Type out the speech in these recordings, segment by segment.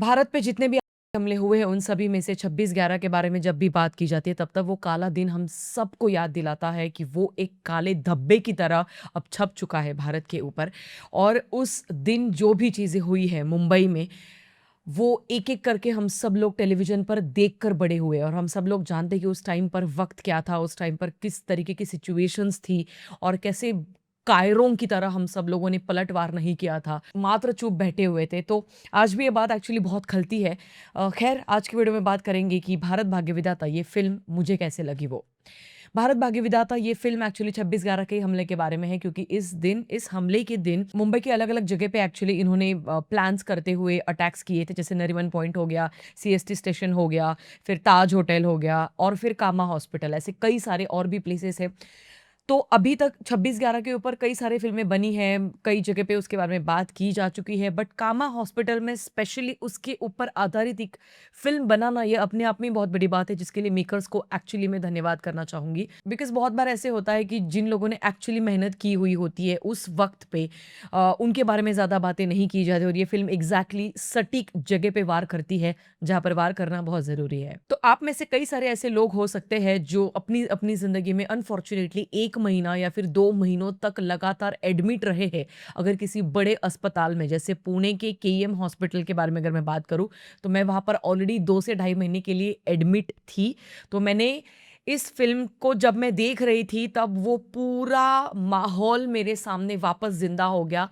भारत पे जितने भी हमले हुए हैं, उन सभी में से 26/11 के बारे में जब भी बात की जाती है, तब तक वो काला दिन हम सबको याद दिलाता है कि वो एक काले धब्बे की तरह अब छप चुका है भारत के ऊपर। और उस दिन जो भी चीज़ें हुई हैं मुंबई में, वो एक-एक करके हम सब लोग टेलीविज़न पर देखकर बड़े हुए और हम सब लोग जानते हैं कि उस टाइम पर वक़्त क्या था, उस टाइम पर किस तरीके की सिचुएशंस थी और कैसे कायरों की तरह हम सब लोगों ने पलटवार नहीं किया था, मात्र चुप बैठे हुए थे। तो आज भी ये बात एक्चुअली बहुत खलती है। ख़ैर आज की वीडियो में बात करेंगे कि भारत भाग्य विधाता ये फ़िल्म मुझे कैसे लगी वो। भारत भाग्य विधाता ये फ़िल्म एक्चुअली 26/11 के हमले के बारे में है क्योंकि इस हमले के दिन मुंबई के अलग-अलग जगह पे एक्चुअली इन्होंने प्लान्स करते हुए अटैक्स किए थे। जैसे नरीमन पॉइंट हो गया, सीएसटी स्टेशन हो गया, फिर ताज होटल हो गया और फिर कामा हॉस्पिटल, ऐसे कई सारे और भी प्लेसेस हैं। तो अभी तक 26/11 के ऊपर कई सारी फ़िल्में बनी हैं, कई जगह पे उसके बारे में बात की जा चुकी है, बट कामा हॉस्पिटल में स्पेशली उसके ऊपर आधारित एक फ़िल्म बनाना ये अपने आप में बहुत बड़ी बात है, जिसके लिए मेकर्स को एक्चुअली मैं धन्यवाद करना चाहूँगी। बिकॉज़ बहुत बार ऐसे होता है कि जिन लोगों ने एक्चुअली मेहनत की हुई होती है उस वक़्त पे उनके बारे में ज़्यादा बातें नहीं की जाती और ये फ़िल्म एग्ज़ैक्टली सटीक जगह पे वार करती है, जहाँ पर वार करना बहुत ज़रूरी है। तो आप में से कई सारे ऐसे लोग हो सकते हैं जो अपनी अपनी ज़िंदगी में अनफॉर्च्यूनेटली 1 महीना या फिर 2 महीनों तक लगातार एडमिट रहे हैं। अगर किसी बड़े अस्पताल में, जैसे पुणे के केईएम हॉस्पिटल के बारे में अगर मैं बात करूँ, तो मैं वहाँ पर ऑलरेडी 2 से ढाई महीने के लिए एडमिट थी। तो मैंने इस फ़िल्म को जब मैं देख रही थी तब वो पूरा माहौल मेरे सामने वापस ज़िंदा हो गया।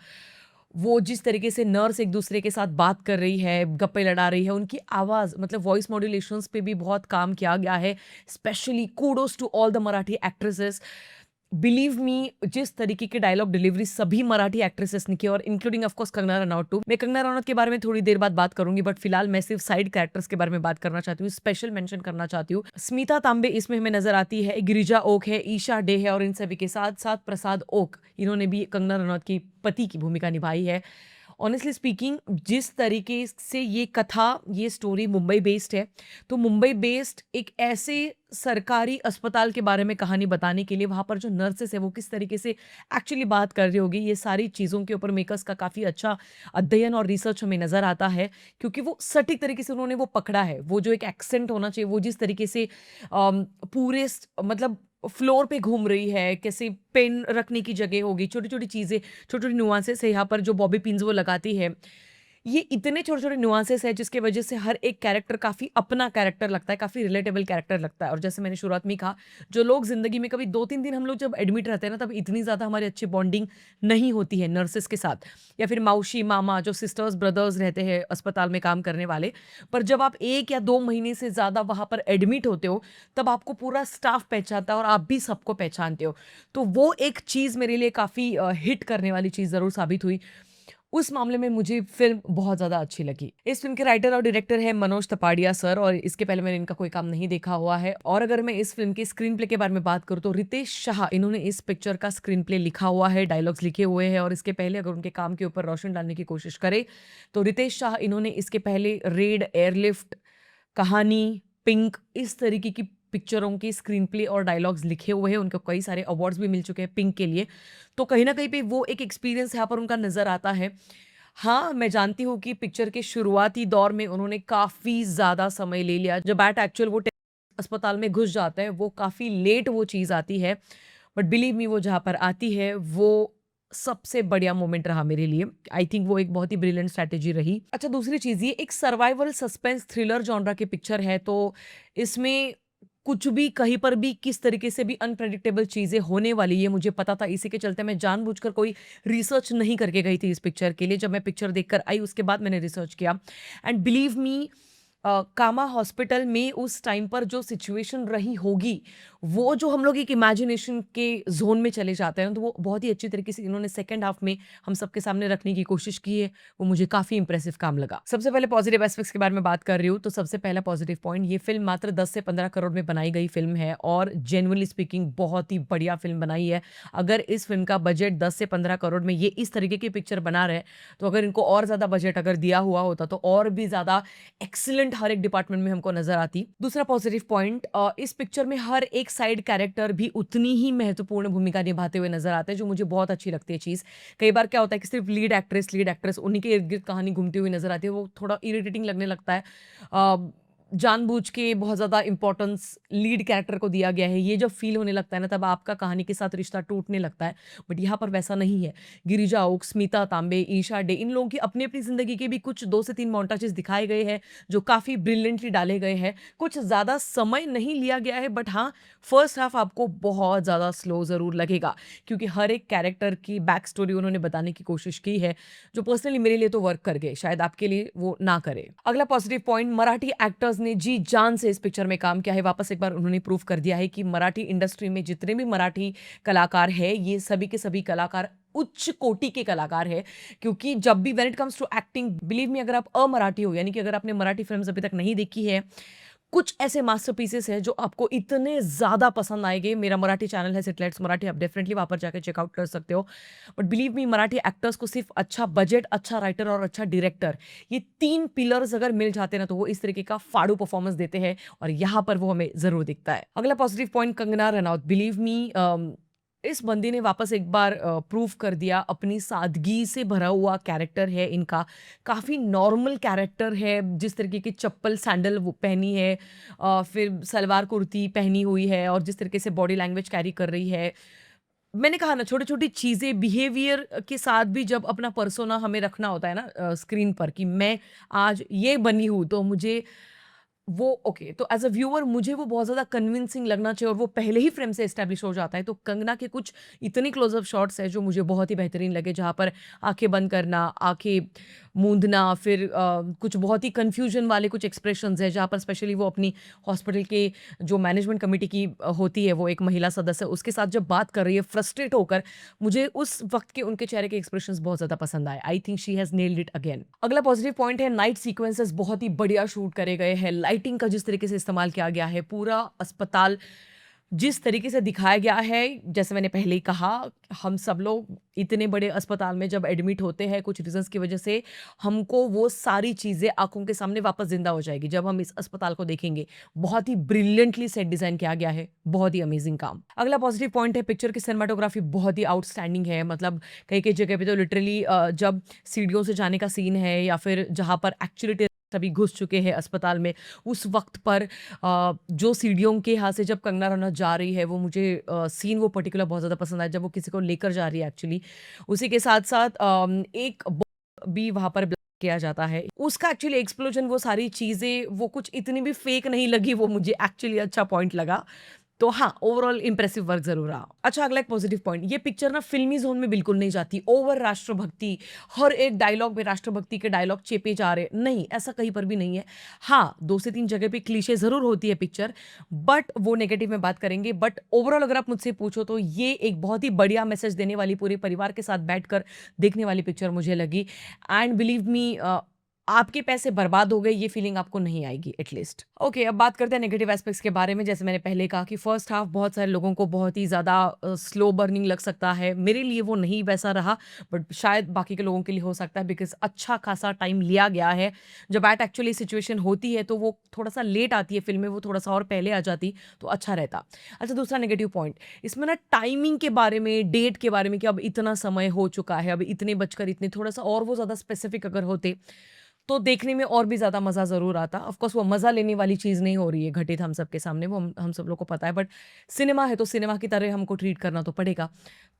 वो जिस तरीके से नर्स एक-दूसरे के साथ बात कर रही है, गप्पे लड़ा रही है, उनकी आवाज़ मतलब वॉइस मॉड्यूलेशंस पे भी बहुत काम किया गया है। Specially kudos to all the Marathi actresses. Believe me, जिस तरीके की डायलॉग डिलीवरी सभी मराठी एक्ट्रेसेस ने की और including of course Kangana Ranaut too. मैं कंगना रनौत के बारे में थोड़ी देर बाद बात करूँगी, बट फिलहाल मैं सिर्फ साइड कैरेक्टर्स के बारे में बात करना चाहती हूँ, स्पेशल मेंशन करना चाहती हूँ। स्मिता तांबे इसमें हमें नज़र आती है, गिरिजा ओक है, ईशा डे है और इन सभी के साथ-साथ प्रसाद ओक, इन्होंने भी कंगना रनौत की पति की भूमिका निभाई है। ऑनेस्टली स्पीकिंग, जिस तरीके से ये कथा, ये स्टोरी मुंबई बेस्ड है, तो मुंबई बेस्ड एक ऐसे सरकारी अस्पताल के बारे में कहानी बताने के लिए वहाँ पर जो नर्सेस है वो किस तरीके से एक्चुअली बात कर रही होगी, ये सारी चीज़ों के ऊपर मेकर्स का काफ़ी अच्छा अध्ययन और रिसर्च हमें नज़र आता है, क्योंकि वो सटीक तरीके से उन्होंने वो पकड़ा है। वो जो एक एक्सेंट होना चाहिए, वो जिस तरीके से पूरे मतलब फ्लोर पे घूम रही है, कैसे पेन रखने की जगह होगी, छोटी-छोटी चीज़ें, छोटे-छोटे नुआंसेस है यहाँ पर जो बॉबी पिन्स वो लगाती है। ये इतने छोटे-छोटे नुआंसेस हैं जिसकी वजह से हर एक कैरेक्टर काफ़ी अपना कैरेक्टर लगता है, काफ़ी रिलेटेबल कैरेक्टर लगता है और जैसे मैंने शुरुआत में ही कहा, जो लोग ज़िंदगी में कभी 2-3 दिन हम लोग जब एडमिट रहते हैं ना, तब इतनी ज़्यादा हमारी अच्छी बॉन्डिंग नहीं होती है नर्सेस के साथ या फिर मौसी, मामा जो सिस्टर्स, ब्रदर्स रहते हैं अस्पताल में काम करने वाले। पर जब आप 1 या 2 महीने से ज़्यादा वहाँ पर एडमिट होते हो, तब आपको पूरा स्टाफ पहचानता है और आप भी सबको पहचानते हो। तो वो एक चीज़ मेरे लिए काफ़ी हिट करने वाली चीज़ ज़रूर साबित हुई। उस मामले में मुझे फ़िल्म बहुत ज़्यादा अच्छी लगी। इस फ़िल्म के राइटर और डायरेक्टर हैं मनोज तपाडिया सर और इसके पहले मैंने इनका कोई काम नहीं देखा हुआ है। और अगर मैं इस फ़िल्म के स्क्रीन प्ले के बारे में बात करूँ तो रितेश शाह, इन्होंने इस पिक्चर का स्क्रीन प्ले लिखा हुआ है, डायलॉग्स लिखे हुए हैं और इसके पहले अगर उनके काम के ऊपर रोशनी डालने की कोशिश करें, तो रितेश शाह, इन्होंने इसके पहले रेड, एयरलिफ्ट, कहानी, पिंक, इस तरीके की पिक्चरों की स्क्रीन प्ले और डायलॉग्स लिखे हुए हैं। उनको कई सारे अवार्ड्स भी मिल चुके हैं पिंक के लिए। तो कहीं न कहीं पे वो एक एक्सपीरियंस यहाँ पर उनका नज़र आता है। हाँ, मैं जानती हूँ कि पिक्चर के शुरुआती दौर में उन्होंने काफ़ी ज़्यादा समय ले लिया। जब एट एक्चुअल वो अस्पताल में घुस जाते हैं, वो काफ़ी लेट वो चीज़ आती है। बट बिलीव मी, वो जहाँ पर आती है, वो सबसे बढ़िया मोमेंट रहा मेरे लिए। आई थिंक वो एक बहुत ही ब्रिलियंट स्ट्रैटेजी रही। अच्छा, दूसरी चीज़, ये एक सर्वाइवल सस्पेंस थ्रिलर जॉनरा की पिक्चर है, तो इसमें कुछ भी, कहीं पर भी, किस तरीके से भी अनप्रेडिक्टेबल चीज़ें होने वाली, ये मुझे पता था। इसी के चलते मैं जानबूझकर कोई रिसर्च नहीं करके गई थी इस पिक्चर के लिए। जब मैं पिक्चर देखकर आई, उसके बाद मैंने रिसर्च किया and believe me, Kama hospital में उस टाइम पर जो सिचुएशन रही होगी, वो जो हम लोग एक इमेजिनेशन के ज़ोन में चले जाते हैं, तो वो बहुत ही अच्छी तरीके से इन्होंने सेकंड हाफ में हम सबके सामने रखने की कोशिश की है। वो मुझे काफ़ी इंप्रेसिव काम लगा। सबसे पहले पॉजिटिव एस्पेक्ट्स के बारे में बात कर रही हूँ, तो सबसे पहला पॉजिटिव पॉइंट, ये फ़िल्म मात्र 10 से 15 करोड़ में बनाई गई फ़िल्म है और जेन्युइनली स्पीकिंग बहुत ही बढ़िया फ़िल्म बनाई है। अगर इस फ़िल्म का बजट 10 से 15 करोड़ में ये इस तरीके की पिक्चर बना रहे हैं, तो अगर इनको और ज़्यादा बजट अगर दिया हुआ होता, तो और भी ज़्यादा एक्सीलेंट ब्रिलियंट हर एक डिपार्टमेंट में हमको नजर आती। दूसरा पॉजिटिव पॉइंट, इस पिक्चर में हर एक साइड कैरेक्टर भी उतनी ही महत्वपूर्ण भूमिका निभाते हुए नजर आते हैं, जो मुझे बहुत अच्छी लगती है चीज़। कई बार क्या होता है कि सिर्फ लीड एक्ट्रेस उन्हीं के इर्द गिर्द कहानी घूमती हुई नजर आती है, वो थोड़ा इरिटेटिंग लगने लगता है। जानबूझ के बहुत ज़्यादा इंपॉर्टेंस लीड कैरेक्टर को दिया गया है, ये जब फील होने लगता है ना, तब आपका कहानी के साथ रिश्ता टूटने लगता है। बट यहाँ पर वैसा नहीं है। गिरिजा ओक, स्मिता तांबे, ईशा डे, इन लोगों की अपनी अपनी जिंदगी के भी कुछ 2 से 3 मोन्टाजेस दिखाए गए हैं, जो काफ़ी ब्रिलियंटली डाले गए हैं। कुछ ज़्यादा समय नहीं लिया गया है, बट हाँ, फर्स्ट हाफ आपको बहुत ज़्यादा स्लो ज़रूर लगेगा, क्योंकि हर एक कैरेक्टर की बैक स्टोरी उन्होंने बताने की कोशिश की है, जो पर्सनली मेरे लिए तो वर्क कर गए, शायद आपके लिए वो ना करे। अगला पॉजिटिव पॉइंट, मराठी एक्टर्स ने जी जान से इस पिक्चर में काम किया है। वापस एक बार उन्होंने प्रूव कर दिया है कि मराठी इंडस्ट्री में जितने भी मराठी कलाकार हैं, ये सभी के सभी कलाकार उच्च कोटि के कलाकार हैं। क्योंकि जब भी when it comes to acting, believe me, अगर आप अमराठी हो, यानी कि अगर आपने मराठी फिल्म्स अभी तक नहीं देखी है, कुछ ऐसे मास्टरपीसेस हैं जो आपको इतने ज़्यादा पसंद आएंगे। मेरा मराठी चैनल है सिटलेट्स मराठी, आप डेफिनेटली वहाँ पर जाकर चेकआउट कर सकते हो। But believe me, Marathi actors को सिर्फ अच्छा बजट, अच्छा राइटर और अच्छा डायरेक्टर, ये 3 पिलर्स अगर मिल जाते हैं ना, तो वो इस तरीके का फाड़ू परफॉर्मेंस देते हैं, और यहाँ पर वो हमें ज़रूर दिखता है। अगला positive point, Kangana Ranaut. Believe me, इस बंदी ने वापस एक बार प्रूव कर दिया, अपनी सादगी से भरा हुआ कैरेक्टर है इनका, काफ़ी नॉर्मल कैरेक्टर है। जिस तरीके की चप्पल सैंडल वो पहनी है, फिर सलवार कुर्ती पहनी हुई है, और जिस तरीके से बॉडी लैंग्वेज कैरी कर रही है, मैंने कहा ना, छोटी-छोटी चीज़ें, बिहेवियर के साथ भी जब अपना पर्सोना हमें रखना होता है ना स्क्रीन पर, कि मैं आज ये बनी हूँ, तो मुझे वो ओके, तो एज़ अ व्यूअर मुझे वो बहुत ज़्यादा कन्विंसिंग लगना चाहिए, और वो पहले ही फ्रेम से एस्टैब्लिश हो जाता है। तो कंगना के कुछ इतनी क्लोज़अप शॉट्स हैं जो मुझे बहुत ही बेहतरीन लगे, जहाँ पर आँखें बंद करना, आँखें मूंदना, फिर कुछ बहुत ही कन्फ्यूजन वाले कुछ एक्सप्रेशंस हैं, जहाँ पर स्पेशली वो अपनी हॉस्पिटल के जो मैनेजमेंट कमिटी की होती है, वो एक महिला सदस्य, उसके साथ जब बात कर रही है फ्रस्ट्रेट होकर, मुझे उस वक्त के उनके चेहरे के एक्सप्रेशंस बहुत ज़्यादा पसंद आए। I think she has nailed it again. अगला पॉजिटिव पॉइंट है, नाइट सीक्वेंसेस बहुत ही बढ़िया शूट करे गए हैं। लाइटिंग का जिस तरीके से इस्तेमाल किया गया है, पूरा अस्पताल जिस तरीके से दिखाया गया है, जैसे मैंने पहले ही कहा, हम सब लोग इतने बड़े अस्पताल में जब एडमिट होते हैं कुछ रीजंस की वजह से, हमको वो सारी चीज़ें आंखों के सामने वापस जिंदा हो जाएगी जब हम इस अस्पताल को देखेंगे। बहुत ही ब्रिलियंटली सेट डिजाइन किया गया है, बहुत ही अमेजिंग काम। अगला पॉजिटिव पॉइंट है, पिक्चर की सिनेमाटोग्राफी बहुत ही आउटस्टैंडिंग है। मतलब कई कई जगह पे तो लिटरली जब सीढ़ियों से जाने का सीन है, या फिर जहाँ पर एक्चुअली सभी घुस चुके हैं अस्पताल में, उस वक्त पर जो सीढ़ियों के यहाँ से जब कंगना रनौत जा रही है, वो मुझे सीन वो पर्टिकुलर बहुत ज़्यादा पसंद आया, जब वो किसी को लेकर जा रही है एक्चुअली। उसी के साथ साथ एक भी वहाँ पर ब्लैक किया जाता है, उसका एक्चुअली एक्सप्लोजन, वो सारी चीज़ें, वो कुछ इतनी भी फेक नहीं लगी, वो मुझे एक्चुअली अच्छा पॉइंट लगा। तो हाँ, ओवरऑल इंप्रेसिव वर्क ज़रूर रहा। अच्छा, अगला एक पॉजिटिव पॉइंट, ये पिक्चर ना फ़िल्मी ज़ोन में बिल्कुल नहीं जाती। ओवर राष्ट्रभक्ति, हर एक डायलॉग में राष्ट्रभक्ति के डायलॉग चेपे जा रहे, नहीं, ऐसा कहीं पर भी नहीं है। हाँ, 2 से 3 जगह पे क्लीशे ज़रूर होती है पिक्चर, बट वो नेगेटिव में बात करेंगे। बट ओवरऑल अगर आप मुझसे पूछो, तो ये एक बहुत ही बढ़िया मैसेज देने वाली, पूरे परिवार के साथ बैठकर देखने वाली पिक्चर मुझे लगी। एंड बिलीव मी, आपके पैसे बर्बाद हो गए, ये फीलिंग आपको नहीं आएगी एटलीस्ट। ओके, अब बात करते हैं नेगेटिव एस्पेक्ट्स के बारे में। जैसे मैंने पहले कहा कि फर्स्ट हाफ बहुत सारे लोगों को बहुत ही ज़्यादा स्लो बर्निंग लग सकता है। मेरे लिए वो नहीं वैसा रहा, बट शायद बाकी के लोगों के लिए हो सकता है, बिकॉज़ अच्छा खासा टाइम लिया गया है। जब एट एक्चुअली सिचुएशन होती है, तो वो थोड़ा-सा लेट आती है फ़िल्म में, वो थोड़ा-सा और पहले आ जाती तो अच्छा रहता। अच्छा, दूसरा नेगेटिव पॉइंट, इसमें ना टाइमिंग के बारे में, डेट के बारे में, कि अब इतना समय हो चुका है, अब इतने बजकर इतने, थोड़ा-सा और वो ज़्यादा स्पेसिफिक अगर होते, तो देखने में और भी ज़्यादा मज़ा ज़रूर आता। ऑफ़ कोर्स वो मज़ा लेने वाली चीज़ नहीं हो रही है घटित हम सब के सामने, वो हम सब लोग को पता है, बट सिनेमा है तो सिनेमा की तरह हमको ट्रीट करना तो पड़ेगा।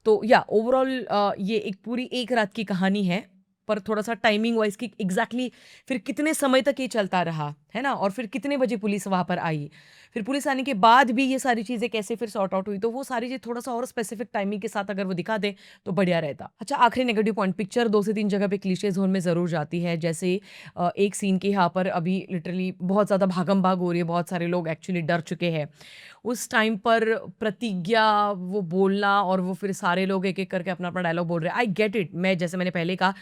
तो या ओवरऑल ये एक पूरी एक रात की कहानी है, पर थोड़ा-सा टाइमिंग वाइज़ कि एग्ज़ैक्टली फिर कितने समय तक ये चलता रहा, है ना? और फिर कितने बजे पुलिस वहाँ पर आई? फिर पुलिस आने के बाद भी ये सारी चीज़ें कैसे फिर सॉर्ट आउट हुई? तो वो सारी चीज़ थोड़ा-सा और स्पेसिफिक टाइमिंग के साथ अगर वो दिखा दें, तो बढ़िया रहता। अच्छा, आखिरी नेगेटिव पॉइंट, पिक्चर 2 से 3 जगह पे क्लीशे ज़ोन में ज़रूर जाती है। जैसे एक सीन के यहाँ पर अभी लिटरली बहुत ज़्यादा भागम-भाग हो रही है, बहुत सारे लोग एक्चुअली डर चुके हैं। उस टाइम पर प्रतिज्ञा वो बोलना, और वो फिर सारे लोग एक-एक करके अपना-अपना डायलॉग बोल रहे हैं। आई गेट इट, मैं जैसे मैंने पहले कहा,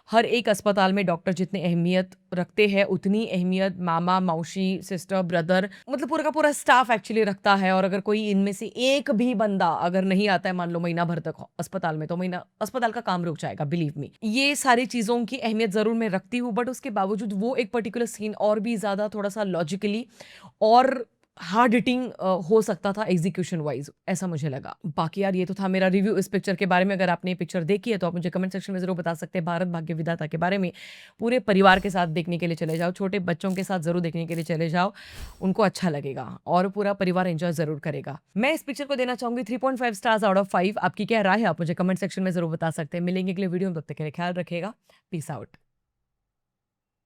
हर एक अस्पताल में डॉक्टर जितनी अहमियत रखते हैं, उतनी अहमियत मामा, मौसी, सिस्टर, ब्रदर मतलब पूरा का पूरा स्टाफ एक्चुअली रखता है। और अगर कोई इनमें से एक भी बंदा अगर नहीं आता है, मान लो महीना भर तक अस्पताल में, तो महीना अस्पताल का काम रुक जाएगा, बिलीव मी। ये सारी चीज़ों की अहमियत ज़रूर मैं रखती हूँ, बट उसके बावजूद वो एक पर्टिकुलर सीन और भी ज़्यादा थोड़ा-सा लॉजिकली और हार्ड हिटिंग हो सकता था एग्जीक्यूशन वाइज, ऐसा मुझे लगा। बाकी यार ये तो था मेरा रिव्यू इस पिक्चर के बारे में। अगर आपने ये पिक्चर देखी है तो आप मुझे कमेंट सेक्शन में ज़रूर बता सकते हैं। भारत भाग्य विधाता के बारे में पूरे परिवार के साथ देखने के लिए चले जाओ, छोटे बच्चों के साथ ज़रूर देखने के लिए चले जाओ, उनको अच्छा लगेगा और पूरा परिवार एंजॉय ज़रूर करेगा। मैं इस पिक्चर को देना चाहूँगी 3.5 स्टार्स आउट ऑफ 5। आपकी क्या राय है आप मुझे कमेंट सेक्शन में ज़रूर बता सकते हैं। मिलेंगे अगले वीडियो में, तब तक के लिए ख्याल रखिएगा। Peace out.